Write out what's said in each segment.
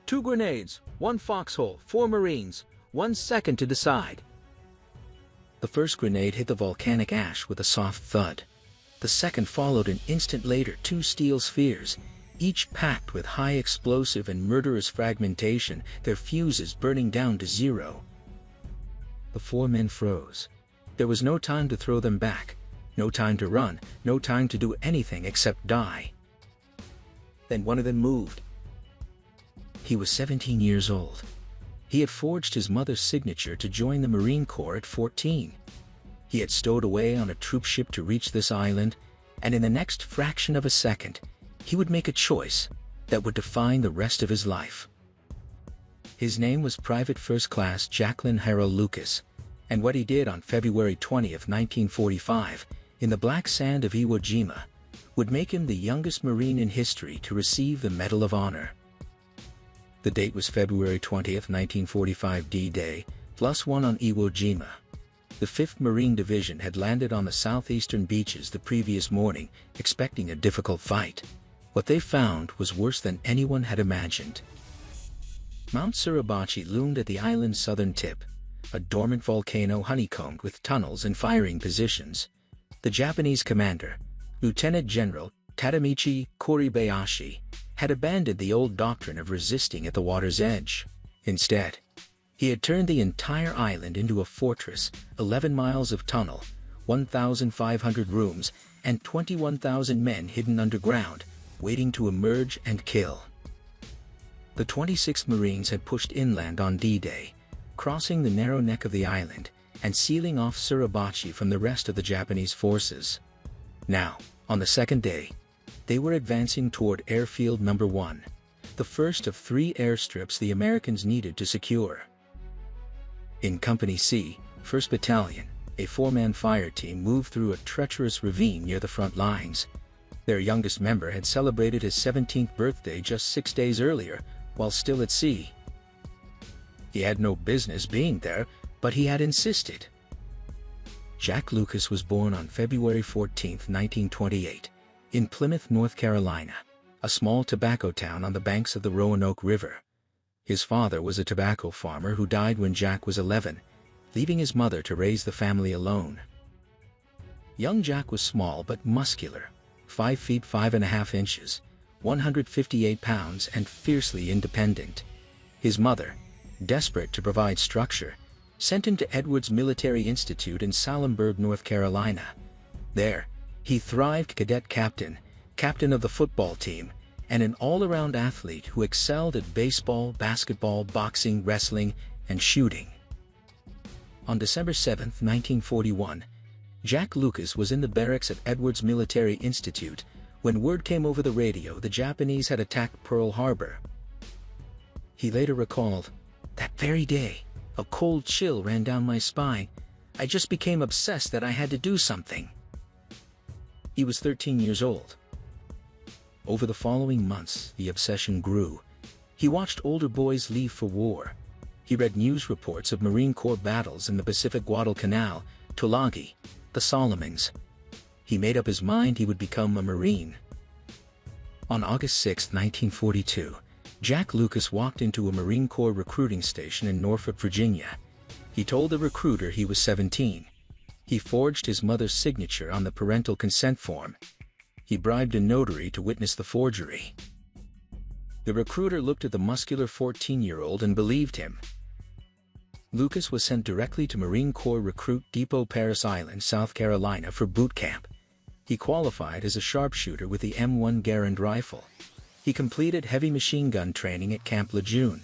2 grenades, 1 foxhole, 4 Marines, 1 second to decide. The first grenade hit the volcanic ash with a soft thud. The second followed an instant later 2 steel spheres, each packed with high explosive and murderous fragmentation, their fuses burning down to 0. The 4 men froze. There was no time to throw them back, no time to run, no time to do anything except die. Then one of them moved. He was 17 years old. He had forged his mother's signature to join the Marine Corps at 14. He had stowed away on a troopship to reach this island, and in the next fraction of a second, he would make a choice that would define the rest of his life. His name was Private First Class Jacklyn Harrell Lucas, and what he did on February 20, 1945, in the black sand of Iwo Jima, would make him the youngest Marine in history to receive the Medal of Honor. The date was February 20, 1945 D-Day, +1 on Iwo Jima. The 5th Marine Division had landed on the southeastern beaches the previous morning, expecting a difficult fight. What they found was worse than anyone had imagined. Mount Suribachi loomed at the island's southern tip, a dormant volcano honeycombed with tunnels and firing positions. The Japanese commander, Lieutenant General Tadamichi Kuribayashi, had abandoned the old doctrine of resisting at the water's edge. Instead, he had turned the entire island into a fortress, 11 miles of tunnel, 1,500 rooms, and 21,000 men hidden underground, waiting to emerge and kill. The 26th Marines had pushed inland on D-Day, crossing the narrow neck of the island and sealing off Suribachi from the rest of the Japanese forces. Now, on the second day, they were advancing toward Airfield No. 1, the first of 3 airstrips the Americans needed to secure. In Company C, 1st Battalion, a 4-man fire team moved through a treacherous ravine near the front lines. Their youngest member had celebrated his 17th birthday just 6 days earlier, while still at sea. He had no business being there, but he had insisted. Jack Lucas was born on February 14, 1928, in Plymouth, North Carolina, a small tobacco town on the banks of the Roanoke River. His father was a tobacco farmer who died when Jack was 11, leaving his mother to raise the family alone. Young Jack was small but muscular, 5 feet 5.5 inches, 158 pounds, and fiercely independent. His mother, desperate to provide structure, sent him to Edwards Military Institute in Salemburg, North Carolina. There, he thrived cadet captain of the football team, and an all-around athlete who excelled at baseball, basketball, boxing, wrestling, and shooting. On December 7, 1941, Jack Lucas was in the barracks at Edwards Military Institute when word came over the radio the Japanese had attacked Pearl Harbor. He later recalled, "That very day, a cold chill ran down my spine. I just became obsessed that I had to do something." He was 13 years old. Over the following months, the obsession grew. He watched older boys leave for war. He read news reports of Marine Corps battles in the Pacific Guadalcanal, Tulagi, the Solomons. He made up his mind he would become a Marine. On August 6, 1942, Jack Lucas walked into a Marine Corps recruiting station in Norfolk, Virginia. He told the recruiter he was 17. He forged his mother's signature on the parental consent form. He bribed a notary to witness the forgery. The recruiter looked at the muscular 14-year-old and believed him. Lucas was sent directly to Marine Corps Recruit Depot Paris Island, South Carolina for boot camp. He qualified as a sharpshooter with the M1 Garand rifle. He completed heavy machine gun training at Camp Lejeune.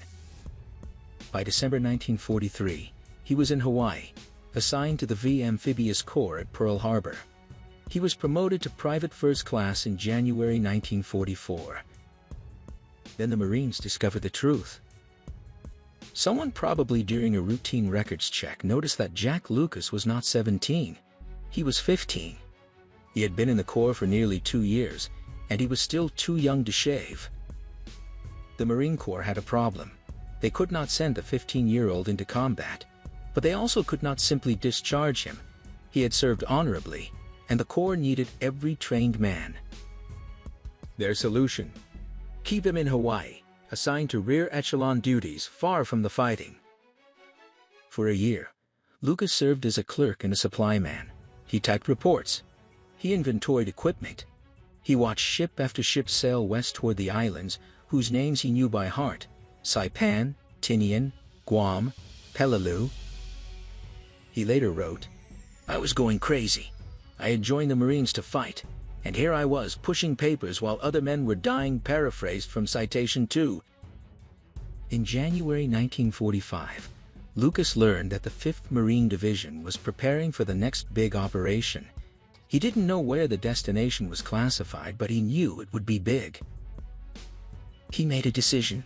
By December 1943, he was in Hawaii, assigned to the V Amphibious Corps at Pearl Harbor. He was promoted to Private First Class in January 1944. Then the Marines discovered the truth. Someone probably during a routine records check noticed that Jack Lucas was not 17. He was 15. He had been in the Corps for nearly 2 years, and he was still too young to shave. The Marine Corps had a problem. They could not send the 15-year-old into combat, but they also could not simply discharge him. He had served honorably, and the Corps needed every trained man. Their solution: keep him in Hawaii, assigned to rear echelon duties far from the fighting. For a year, Lucas served as a clerk and a supply man. He typed reports. He inventoried equipment. He watched ship after ship sail west toward the islands, whose names he knew by heart: Saipan, Tinian, Guam, Peleliu. He later wrote, "I was going crazy. I had joined the Marines to fight, and here I was pushing papers while other men were dying," paraphrased from Citation 2. In January 1945, Lucas learned that the 5th Marine Division was preparing for the next big operation. He didn't know where the destination was classified, but he knew it would be big. He made a decision.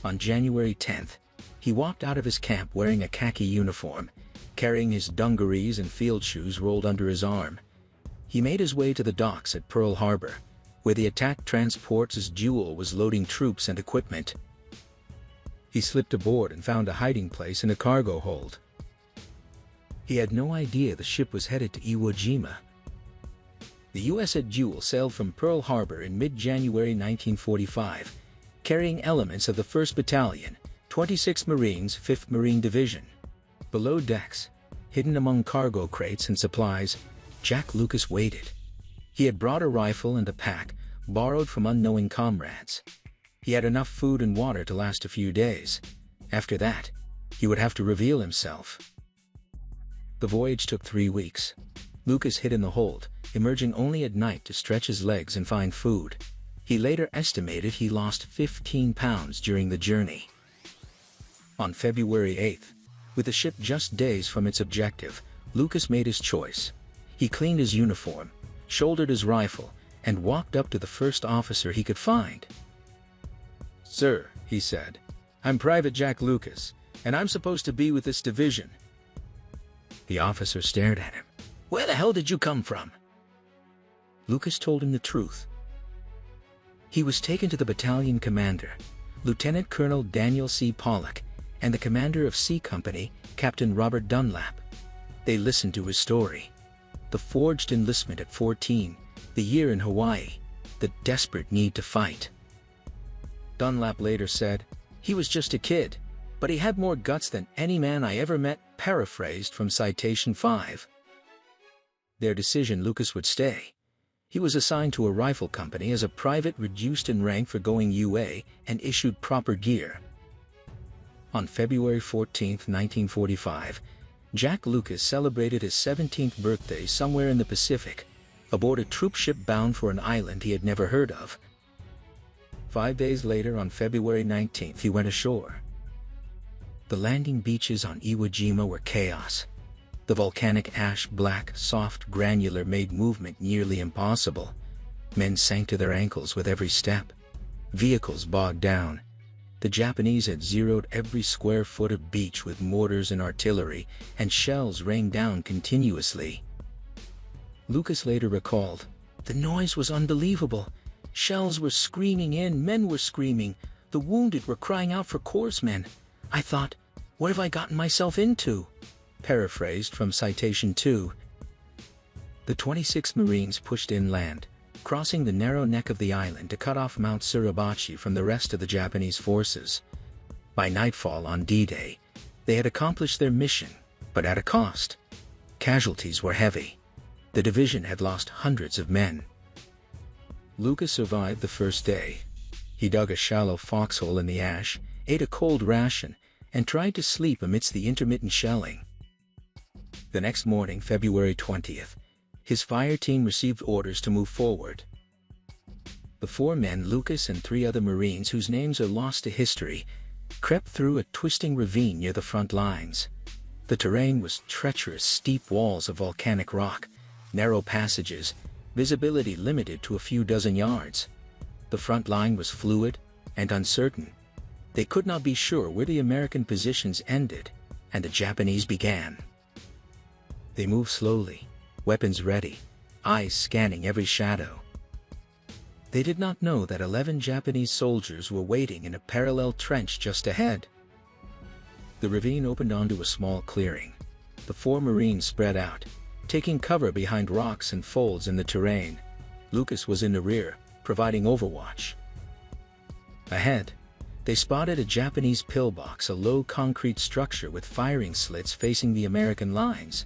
On January 10th, he walked out of his camp wearing a khaki uniform, carrying his dungarees and field shoes rolled under his arm. He made his way to the docks at Pearl Harbor, where the attack transport's Jewel was loading troops and equipment. He slipped aboard and found a hiding place in a cargo hold. He had no idea the ship was headed to Iwo Jima. The USS Jewel sailed from Pearl Harbor in mid-January 1945, carrying elements of the 1st Battalion, 26th Marines, 5th Marine Division. Below decks, hidden among cargo crates and supplies, Jack Lucas waited. He had brought a rifle and a pack, borrowed from unknowing comrades. He had enough food and water to last a few days. After that, he would have to reveal himself. The voyage took 3 weeks. Lucas hid in the hold, emerging only at night to stretch his legs and find food. He later estimated he lost 15 pounds during the journey. On February 8th, with the ship just days from its objective, Lucas made his choice. He cleaned his uniform, shouldered his rifle, and walked up to the first officer he could find. "Sir," he said, "I'm Private Jack Lucas, and I'm supposed to be with this division." The officer stared at him. "Where the hell did you come from?" Lucas told him the truth. He was taken to the battalion commander, Lieutenant Colonel Daniel C. Pollock, and the commander of C Company, Captain Robert Dunlap. They listened to his story. The forged enlistment at 14, the year in Hawaii, the desperate need to fight. Dunlap later said, "He was just a kid, but he had more guts than any man I ever met," paraphrased from Citation 5. Their decision Lucas would stay. He was assigned to a rifle company as a private, reduced in rank for going UA, and issued proper gear. On February 14, 1945, Jack Lucas celebrated his 17th birthday somewhere in the Pacific, aboard a troopship bound for an island he had never heard of. 5 days later, on February 19th, he went ashore. The landing beaches on Iwo Jima were chaos. The volcanic ash, black, soft, granular, made movement nearly impossible. Men sank to their ankles with every step. Vehicles bogged down. The Japanese had zeroed every square foot of beach with mortars and artillery, and shells rained down continuously. Lucas later recalled, "The noise was unbelievable. Shells were screaming in, men were screaming, the wounded were crying out for corpsmen. I thought, what have I gotten myself into?" Paraphrased from Citation 2. The 26th Marines pushed inland, crossing the narrow neck of the island to cut off Mount Suribachi from the rest of the Japanese forces. By nightfall on D-Day, they had accomplished their mission, but at a cost. Casualties were heavy. The division had lost hundreds of men. Lucas survived the first day. He dug a shallow foxhole in the ash, ate a cold ration, and tried to sleep amidst the intermittent shelling. The next morning, February 20th, his fire team received orders to move forward. The 4 men, Lucas and 3 other Marines whose names are lost to history, crept through a twisting ravine near the front lines. The terrain was treacherous, steep walls of volcanic rock, narrow passages, visibility limited to a few dozen yards. The front line was fluid and uncertain. They could not be sure where the American positions ended and the Japanese began. They moved slowly, weapons ready, eyes scanning every shadow. They did not know that 11 Japanese soldiers were waiting in a parallel trench just ahead. The ravine opened onto a small clearing. The 4 Marines spread out, taking cover behind rocks and folds in the terrain. Lucas was in the rear, providing overwatch. Ahead, they spotted a Japanese pillbox, a low concrete structure with firing slits facing the American lines.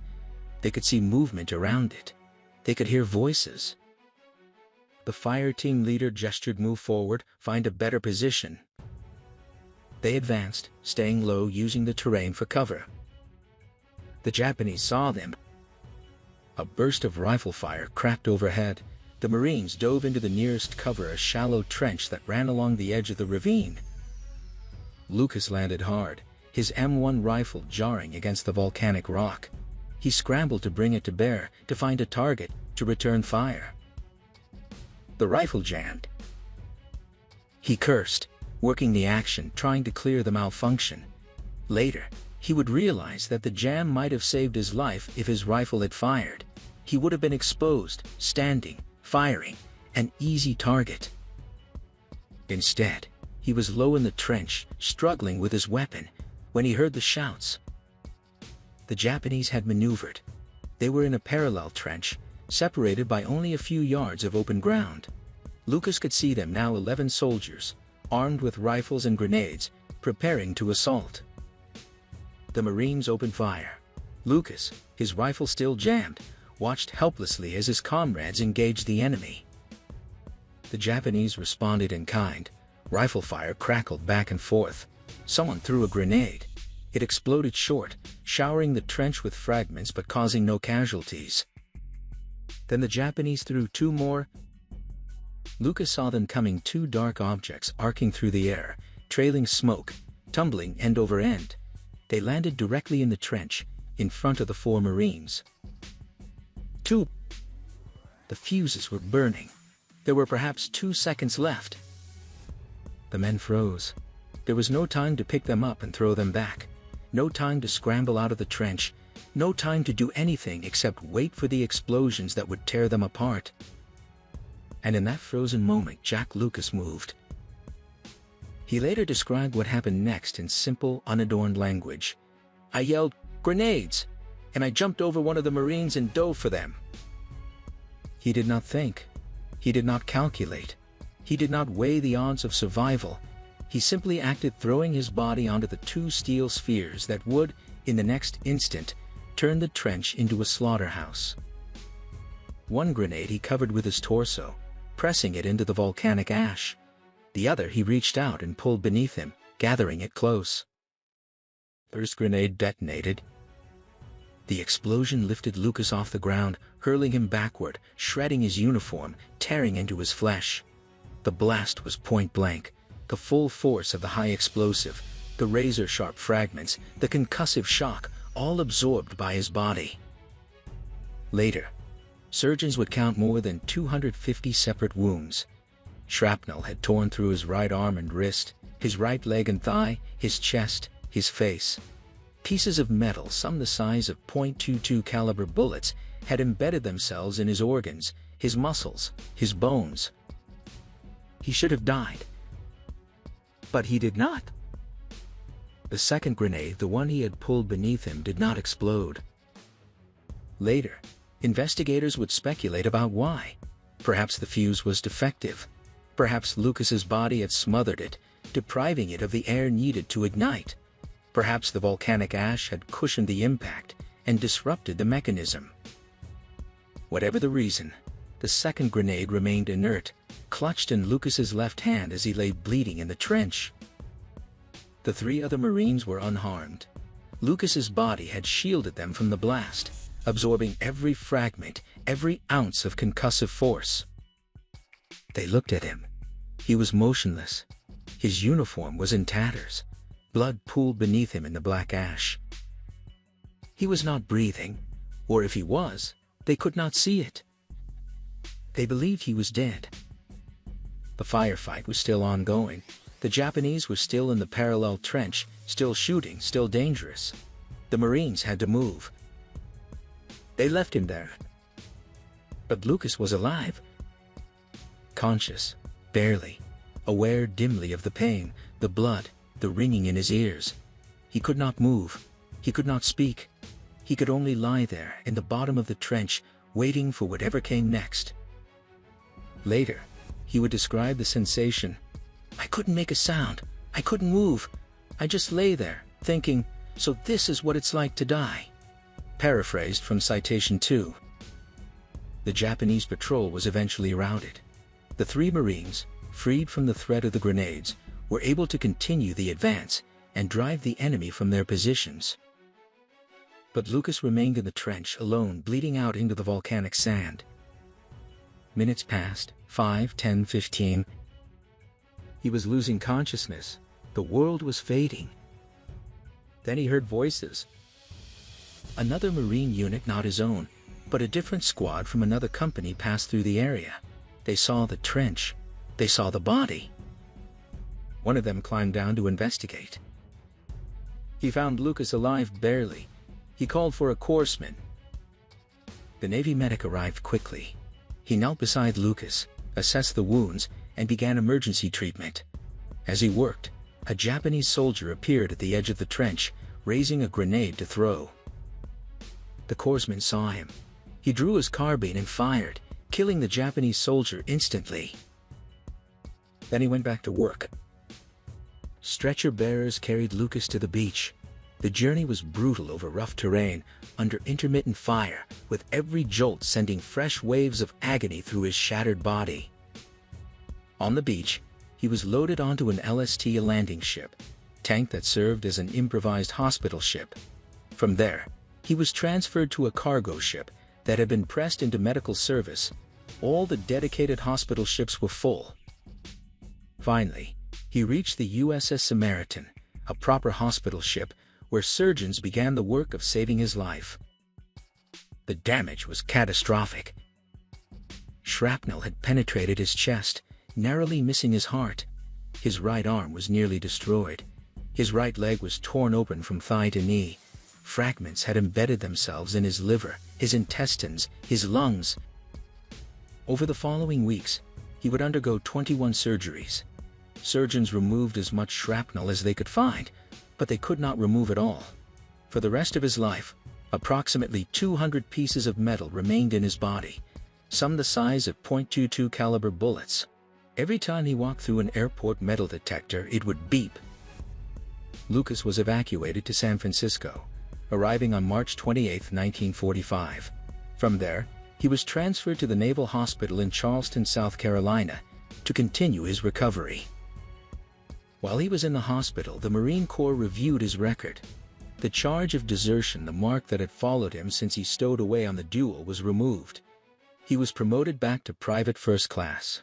They could see movement around it. They could hear voices. The fire team leader gestured, "Move forward, find a better position." They advanced, staying low, using the terrain for cover. The Japanese saw them. A burst of rifle fire cracked overhead. The Marines dove into the nearest cover, a shallow trench that ran along the edge of the ravine. Lucas landed hard, his M1 rifle jarring against the volcanic rock. He scrambled to bring it to bear, to find a target, to return fire. The rifle jammed. He cursed, working the action, trying to clear the malfunction. Later, he would realize that the jam might have saved his life if his rifle had fired. He would have been exposed, standing, firing, an easy target. Instead, he was low in the trench, struggling with his weapon, when he heard the shouts. The Japanese had maneuvered. They were in a parallel trench, separated by only a few yards of open ground. Lucas could see them now, 11 soldiers, armed with rifles and grenades, preparing to assault. The Marines opened fire. Lucas, his rifle still jammed, watched helplessly as his comrades engaged the enemy. The Japanese responded in kind. Rifle fire crackled back and forth. Someone threw a grenade. It exploded short, showering the trench with fragments but causing no casualties. Then the Japanese threw 2 more. Lucas saw them coming, 2 dark objects arcing through the air, trailing smoke, tumbling end over end. They landed directly in the trench, in front of the 4 Marines. 2. The fuses were burning. There were perhaps 2 seconds left. The men froze. There was no time to pick them up and throw them back. No time to scramble out of the trench. No time to do anything except wait for the explosions that would tear them apart. And in that frozen moment, Jack Lucas moved. He later described what happened next in simple, unadorned language. "I yelled, 'Grenades!' and I jumped over one of the Marines and dove for them." He did not think. He did not calculate. He did not weigh the odds of survival. He simply acted, throwing his body onto the 2 steel spheres that would, in the next instant, turn the trench into a slaughterhouse. One grenade he covered with his torso, pressing it into the volcanic ash. The other he reached out and pulled beneath him, gathering it close. First grenade detonated. The explosion lifted Lucas off the ground, hurling him backward, shredding his uniform, tearing into his flesh. The blast was point blank, the full force of the high explosive, the razor-sharp fragments, the concussive shock, all absorbed by his body. Later, surgeons would count more than 250 separate wounds. Shrapnel had torn through his right arm and wrist, his right leg and thigh, his chest, his face. Pieces of metal, some the size of .22 caliber bullets, had embedded themselves in his organs, his muscles, his bones. He should have died. But he did not. The second grenade, the one he had pulled beneath him, did not explode. Later, investigators would speculate about why. Perhaps the fuse was defective. Perhaps Lucas's body had smothered it, depriving it of the air needed to ignite. Perhaps the volcanic ash had cushioned the impact and disrupted the mechanism. Whatever the reason, the second grenade remained inert, clutched in Lucas's left hand as he lay bleeding in the trench. The 3 other Marines were unharmed. Lucas's body had shielded them from the blast, absorbing every fragment, every ounce of concussive force. They looked at him. He was motionless. His uniform was in tatters. Blood pooled beneath him in the black ash. He was not breathing, or if he was, they could not see it. They believed he was dead. The firefight was still ongoing. The Japanese were still in the parallel trench, still shooting, still dangerous. The Marines had to move. They left him there. But Lucas was alive. Conscious, barely, aware dimly of the pain, the blood, the ringing in his ears. He could not move. He could not speak. He could only lie there in the bottom of the trench, waiting for whatever came next. Later, he would describe the sensation. I couldn't make a sound. I couldn't move. I just lay there, thinking, so this is what it's like to die. Paraphrased from Citation 2. The Japanese patrol was eventually routed. The 3 Marines, freed from the threat of the grenades, were able to continue the advance and drive the enemy from their positions. But Lucas remained in the trench alone, bleeding out into the volcanic sand. Minutes passed, 5, 10, 15. He was losing consciousness. The world was fading. Then he heard voices. Another Marine unit, not his own, but a different squad from another company, passed through the area. They saw the trench. They saw the body. One of them climbed down to investigate. He found Lucas alive barely. He called for a corpsman. The Navy medic arrived quickly. He knelt beside Lucas, assessed the wounds, and began emergency treatment. As he worked, a Japanese soldier appeared at the edge of the trench, raising a grenade to throw. The corpsman saw him. He drew his carbine and fired, killing the Japanese soldier instantly. Then he went back to work. Stretcher bearers carried Lucas to the beach. The journey was brutal over rough terrain, under intermittent fire, with every jolt sending fresh waves of agony through his shattered body. On the beach, he was loaded onto an LST, a landing ship, tank that served as an improvised hospital ship. From there, he was transferred to a cargo ship that had been pressed into medical service. All the dedicated hospital ships were full. Finally, he reached the USS Samaritan, a proper hospital ship, where surgeons began the work of saving his life. The damage was catastrophic. Shrapnel had penetrated his chest, narrowly missing his heart. His right arm was nearly destroyed. His right leg was torn open from thigh to knee. Fragments had embedded themselves in his liver, his intestines, his lungs. Over the following weeks, he would undergo 21 surgeries. Surgeons removed as much shrapnel as they could find, but they could not remove it all. For the rest of his life, approximately 200 pieces of metal remained in his body, some the size of .22 caliber bullets. Every time he walked through an airport metal detector, it would beep. Lucas was evacuated to San Francisco, arriving on March 28, 1945. From there, he was transferred to the Naval Hospital in Charleston, South Carolina, to continue his recovery. While he was in the hospital, the Marine Corps reviewed his record. The charge of desertion, the mark that had followed him since he stowed away on the Duel, was removed. He was promoted back to private first class.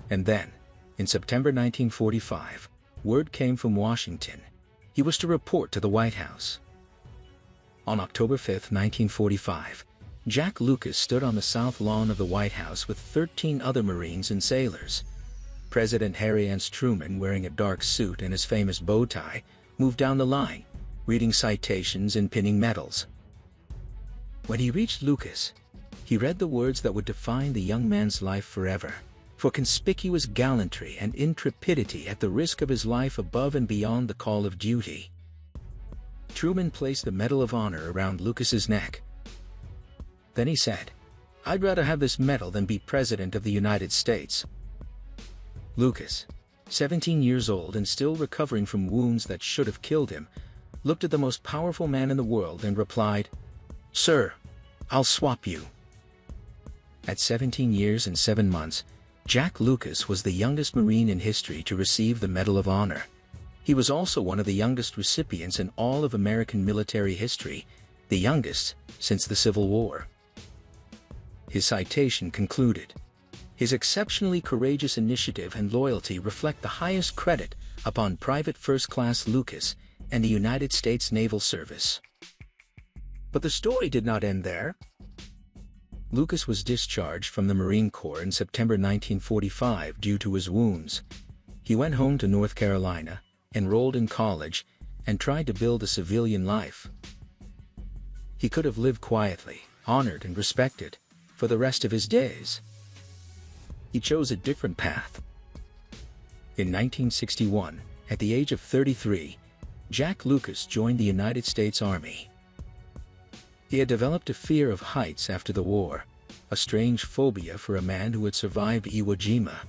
And then, in September 1945, word came from Washington. He was to report to the White House. On October 5, 1945, Jack Lucas stood on the south lawn of the White House with 13 other Marines and sailors. President Harry S. Truman, wearing a dark suit and his famous bow tie, moved down the line, reading citations and pinning medals. When he reached Lucas, he read the words that would define the young man's life forever: for conspicuous gallantry and intrepidity at the risk of his life above and beyond the call of duty. Truman placed the Medal of Honor around Lucas's neck. Then he said, "I'd rather have this medal than be President of the United States." Lucas, 17 years old and still recovering from wounds that should have killed him, looked at the most powerful man in the world and replied, "Sir, I'll swap you." At 17 years and 7 months, Jack Lucas was the youngest Marine in history to receive the Medal of Honor. He was also one of the youngest recipients in all of American military history, the youngest since the Civil War. His citation concluded, "His exceptionally courageous initiative and loyalty reflect the highest credit upon Private First Class Lucas and the United States Naval Service." But the story did not end there. Lucas was discharged from the Marine Corps in September 1945 due to his wounds. He went home to North Carolina, enrolled in college, and tried to build a civilian life. He could have lived quietly, honored and respected, for the rest of his days. He chose a different path. In 1961, at the age of 33, Jack Lucas joined the United States Army. He had developed a fear of heights after the war, a strange phobia for a man who had survived Iwo Jima.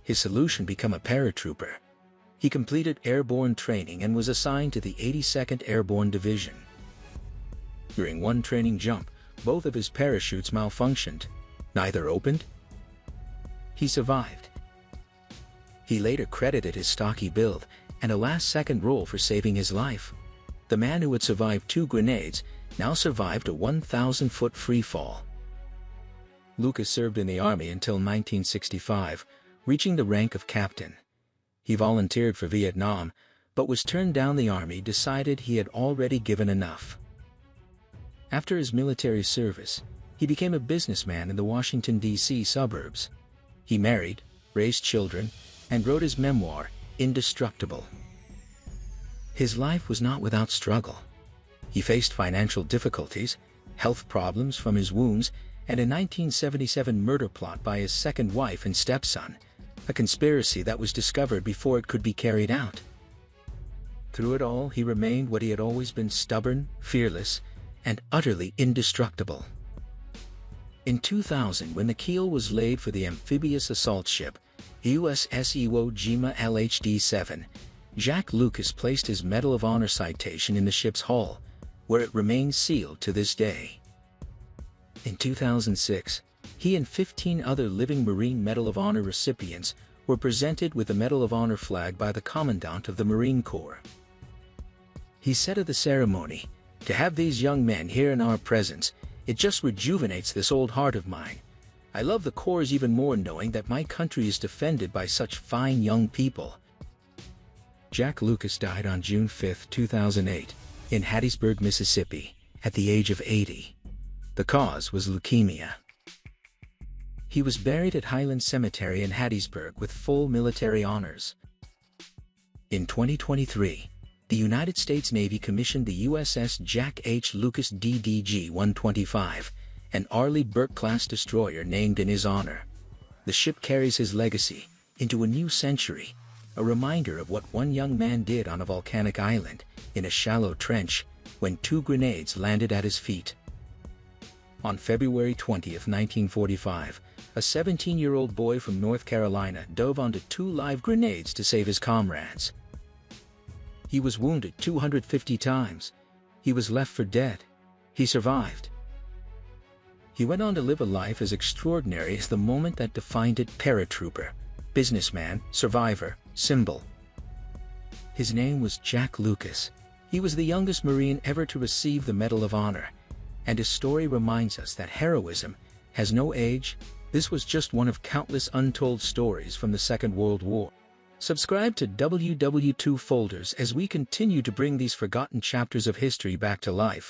his solution became a paratrooper. He completed airborne training and was assigned to the 82nd Airborne Division. During one training jump, both of his parachutes malfunctioned. Neither opened. He survived. He later credited his stocky build and a last-second roll for saving his life. The man who had survived 2 grenades now survived a 1,000-foot free fall. Lucas served in the Army until 1965, reaching the rank of captain. He volunteered for Vietnam, but was turned down. The Army decided he had already given enough. After his military service, he became a businessman in the Washington, D.C. suburbs. He married, raised children, and wrote his memoir, Indestructible. His life was not without struggle. He faced financial difficulties, health problems from his wounds, and a 1977 murder plot by his second wife and stepson, a conspiracy that was discovered before it could be carried out. Through it all, he remained what he had always been: stubborn, fearless, and utterly indestructible. In 2000, when the keel was laid for the amphibious assault ship USS Iwo Jima LHD-7, Jack Lucas placed his Medal of Honor citation in the ship's hull, where it remains sealed to this day. In 2006, he and 15 other living Marine Medal of Honor recipients were presented with the Medal of Honor flag by the Commandant of the Marine Corps. He said of the ceremony, "To have these young men here in our presence, it just rejuvenates this old heart of mine. I love the Corps even more knowing that my country is defended by such fine young people." Jack Lucas died on June 5, 2008, in Hattiesburg, Mississippi, at the age of 80. The cause was leukemia. He was buried at Highland Cemetery in Hattiesburg with full military honors. In 2023, the United States Navy commissioned the USS Jack H. Lucas DDG-125, an Arleigh Burke-class destroyer named in his honor. The ship carries his legacy into a new century, a reminder of what one young man did on a volcanic island, in a shallow trench, when 2 grenades landed at his feet. On February 20, 1945, a 17-year-old boy from North Carolina dove onto 2 live grenades to save his comrades. He was wounded 250 times. He was left for dead. He survived. He went on to live a life as extraordinary as the moment that defined it: paratrooper, businessman, survivor, symbol. His name was Jack Lucas. He was the youngest Marine ever to receive the Medal of Honor, and his story reminds us that heroism has no age. This was just one of countless untold stories from the Second World War. Subscribe to WW2 Folders as we continue to bring these forgotten chapters of history back to life.